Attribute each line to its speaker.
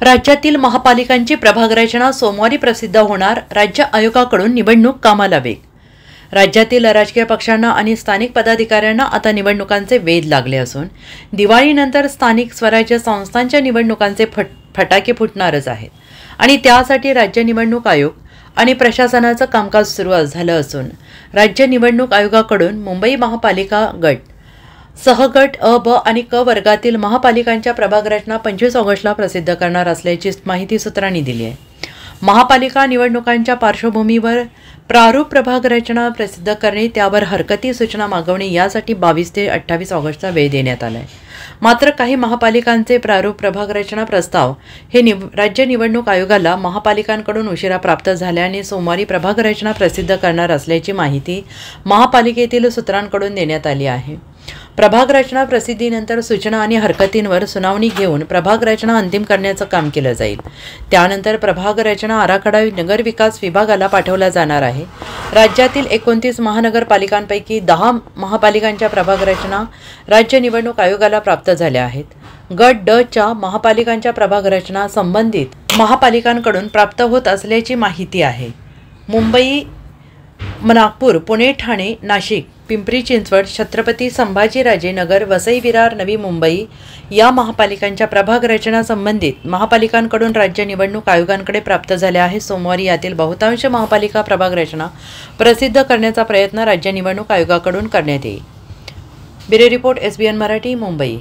Speaker 1: राज्यातील महापालिकांची प्रभाग रचना सोमवारी प्रसिद्ध होणार. राज्य आयोगाकडून निवडणूक कामाला वेग. राज्यातील राजकीय पक्षांना आणि स्थानिक पदाधिकाऱ्यांना आता निवडणुकांचे वेध लागले असून दिवाळीनंतर स्थानिक स्वराज्य संस्थांच्या निवडणुकांचे फटाके फुटणारच आहेत आणि त्यासाठी राज्य निवडणूक आयोग आणि प्रशासनाचं कामकाज सुरू झालं असून राज्य निवडणूक आयोगाकडून मुंबई महापालिका गट सहगट अ, ब आणि क वर्गातील महापालिकांच्या प्रभाग रचना 25 ऑगस्टला प्रसिद्ध करणार असल्याची माहिती सूत्रांनी दिली आहे. महापालिका निवडणुकांच्या पार्श्वभूमीवर प्रारूप प्रभाग रचना प्रसिद्ध करणे, त्यावर हरकती सूचना मागवणे यासाठी 22 ते 28 ऑगस्टचा वेळ देण्यात आला आहे. मात्र काही महापालिकांचे प्रारूप प्रभाग रचना प्रस्ताव हे राज्य निवडणूक आयोगाला महापालिकांकडून उशिरा प्राप्त झाल्याने सोमवारी प्रभाग रचना प्रसिद्ध करणार असल्याची माहिती महापालिकेतील सूत्रांकडून देण्यात आली आहे. प्रभाग रचना प्रसिद्धीनंतर सूचना आणि हरकतींवर सुनावणी घेऊन प्रभाग रचना अंतिम करण्याचं काम केलं जाईल. त्यानंतर प्रभाग रचना आराखडा नगर विकास विभागाला पाठवला जाणार आहे. राज्यातील 29 महानगरपालिकांपैकी 10 महापालिकांच्या प्रभाग रचना राज्य निवडणूक आयोगाला प्राप्त झाल्या आहेत. गट ड च्या महापालिकांच्या प्रभाग रचना संबंधित महापालिकांकडून प्राप्त होत असल्याची माहिती आहे. मुंबई, नागपूर, पुणे, ठाणे, नाशिक, पिंपरी चिंचवड, छत्रपती संभाजीराजे नगर, वसई विरार, नवी मुंबई या महापालिकांच्या प्रभाग रचना संबंधित महापालिकांकडून राज्य निवडणूक आयोगांकडे प्राप्त झाल्या आहेत. सोमवारी यातील बहुतांश महापालिका प्रभाग रचना प्रसिद्ध करण्याचा प्रयत्न राज्य निवडणूक आयोगाकडून करण्यात येईल. Bureau report, SBN Marathi, Mumbai.